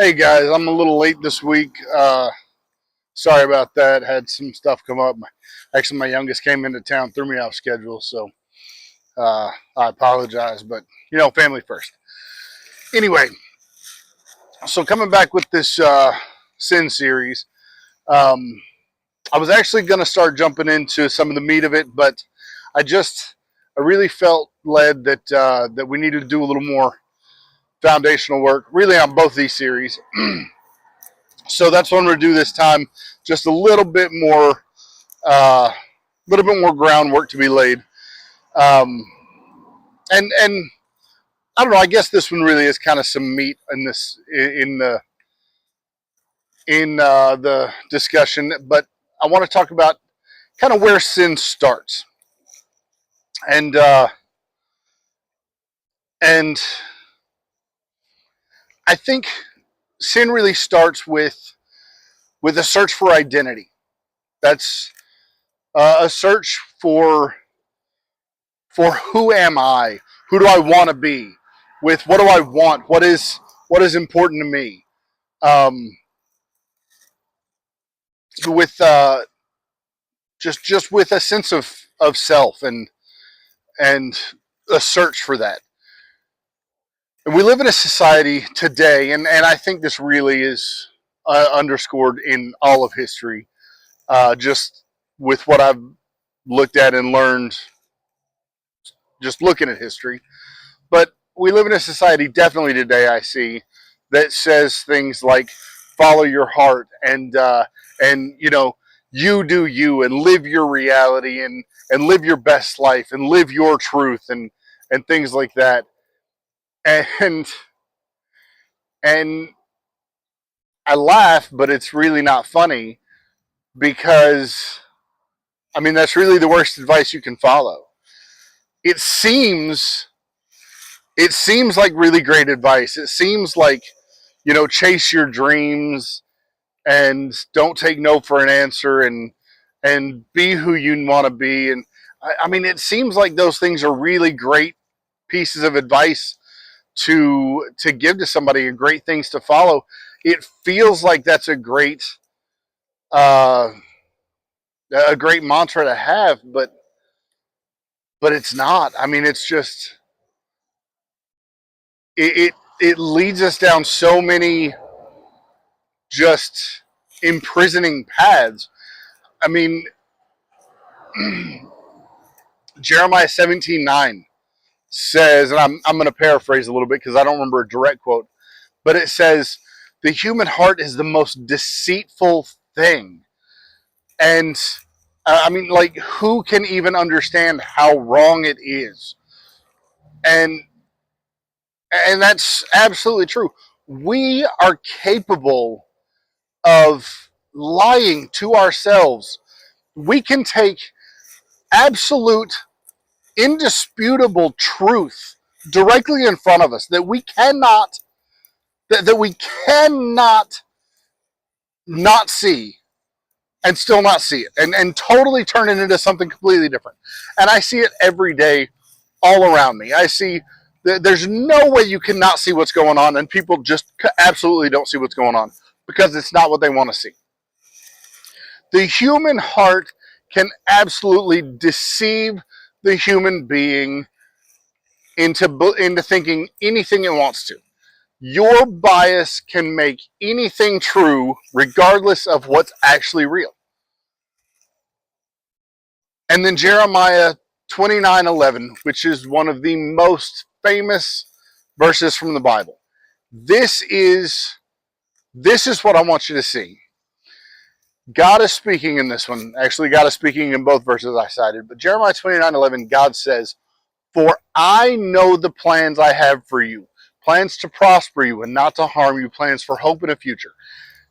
Hey guys, I'm a little late this week. Sorry about that. Had some stuff come up. Actually, my youngest came into town, threw me off schedule, so I apologize. But family first. Anyway, so coming back with this sin series, um, I was actually going to start jumping into some of the meat of it, but I just I really felt led that we needed to do a little more foundational work, really on both these series. So that's what I'm going to do this time. Just little bit more groundwork to be laid. Um, and I don't know. I guess this one really is kind of some meat in this in the discussion. But I want to talk about kind of where sin starts, and uh, and I think sin really starts with a search for identity. That's a search for who am I? Who do I want to be? With what do I want? What is important to me? Um, with just with a sense of self and a search for that. And we live in a society today, and I think this really is underscored in all of history. Just with what I've looked at and learned, just looking at history. But we live in a society definitely today, I see, that says things like follow your heart and you do you and live your reality and live your best life and live your truth and things like that. And and I laugh, but it's really not funny because I mean that's really the worst advice you can follow. It seems it seems like really great advice. It seems like chase your dreams and don't take no for an answer and be who you want to be. And I mean, it seems like those things are really great pieces of advice to give to somebody and great things to follow. It feels like that's uh, a great mantra to have, but it's not. I mean, it's just it leads us down so many just imprisoning paths. I mean, Jeremiah 17:9 says, and I'm going to paraphrase a little bit because I don't remember a direct quote, but it says, the human heart is the most deceitful thing. And I mean, like, who can even understand how wrong it is? And and that's absolutely true. We are capable of lying to ourselves. We can take absolute indisputable truth directly in front of us that we cannot not see and still not see it and totally turn it into something completely different. And I see it every day all around me. I see there's no way you cannot see what's going on, and people just absolutely don't see what's going on because it's not what they want to see. The human heart can absolutely deceive the human being into thinking anything it wants to. Your bias can make anything true regardless of what's actually real. And then Jeremiah 29:11, which is one of the most famous verses from the Bible. This is this is what I want you to see. God is speaking in this one. Actually, God is speaking in both verses I cited. But Jeremiah 29:11, God says, "For I know the plans I have for you, plans to prosper you and not to harm you, plans for hope and a future."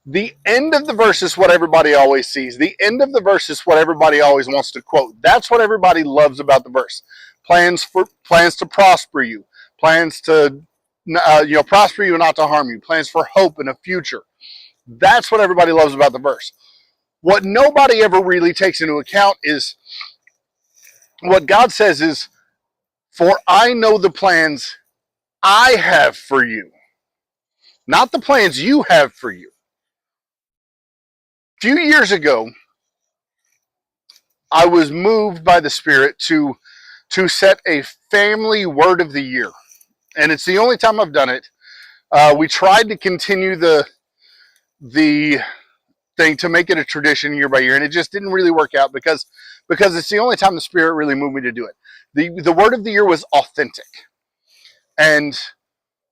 The end of the verse is what everybody always sees. The end of the verse is what everybody always wants to quote. That's what everybody loves about the verse. Plans to prosper you, plans to prosper you and not to harm you, plans for hope and a future. That's what everybody loves about the verse. What nobody ever really takes into account is what God says is, "For I know the plans I have for you." not the plans you have for you. A few years ago, I was moved by the Spirit to set a family word of the year, and it's the only time I've done it. We tried to continue the thing to make it a tradition year by year, and it just didn't really work out because it's the only time the Spirit really moved me to do it. The word of the year was authentic, and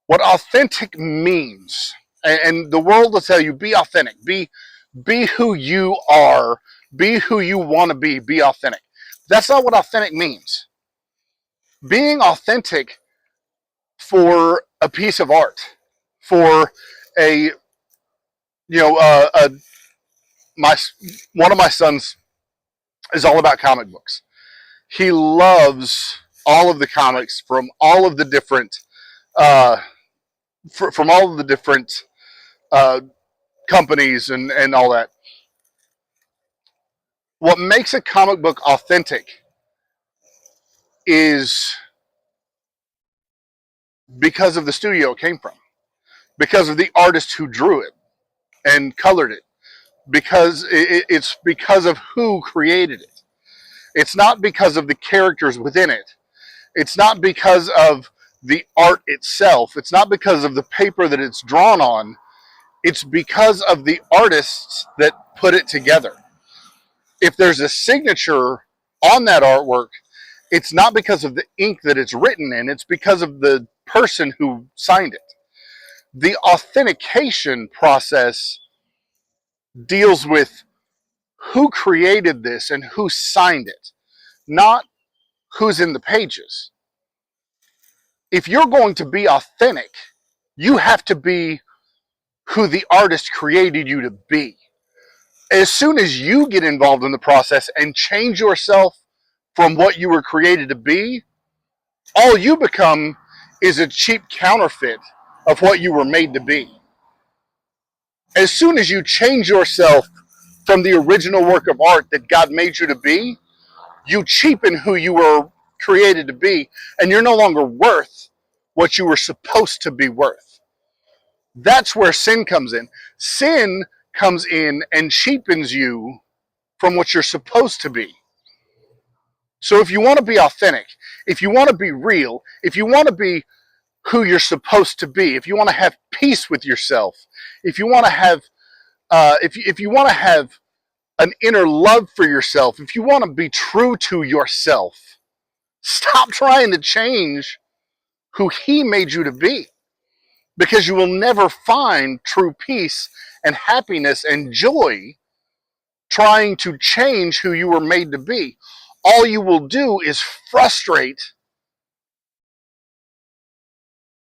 what authentic means, and the world will tell you, be authentic, be who you are, be who you want to be authentic. That's not what authentic means. Being authentic for a piece of art, for a my one of my sons is all about comic books. He loves all of the comics from all of the different uh, from all of the different uh, companies and all that. What makes a comic book authentic is because of the studio it came from, because of the artist who drew it and colored it, because it's because of who created it. It's not because of the characters within it. It's not because of the art itself. It's not because of the paper that it's drawn on. It's because of the artists that put it together. If there's a signature on that artwork, it's not because of the ink that it's written in, it's because of the person who signed it. The authentication process deals with who created this and who signed it, not who's in the pages. If you're going to be authentic, you have to be who the artist created you to be. As soon as you get involved in the process and change yourself from what you were created to be, all you become is a cheap counterfeit of what you were made to be. As soon as you change yourself from the original work of art that God made you to be, you cheapen who you were created to be, and you're no longer worth what you were supposed to be worth. That's where sin comes in. Sin comes in and cheapens you from what you're supposed to be. So if you want to be authentic, if you want to be real, if you want to be who you're supposed to be, if you want to have peace with yourself, if you want to have if you want to have an inner love for yourself, if you want to be true to yourself, stop trying to change who He made you to be, because you will never find true peace and happiness and joy trying to change who you were made to be. All you will do is frustrate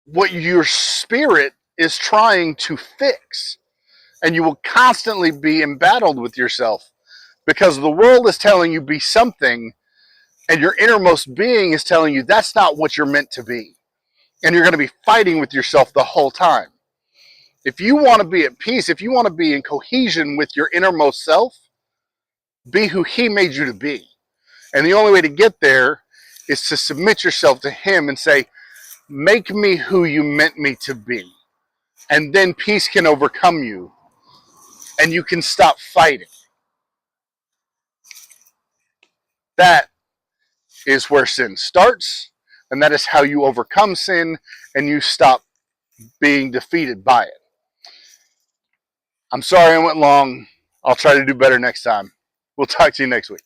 what your spirit is trying to fix. And you will constantly be embattled with yourself because the world is telling you be something, and your innermost being is telling you that's not what you're meant to be. And you're going to be fighting with yourself the whole time. If you want to be at peace, if you want to be in cohesion with your innermost self, be who He made you to be. And the only way to get there is to submit yourself to Him and say, make me who you meant me to be. And then peace can overcome you and you can stop fighting. That is where sin starts, and that is how you overcome sin and you stop being defeated by it. I'm sorry I went long. I'll try to do better next time. We'll talk to you next week.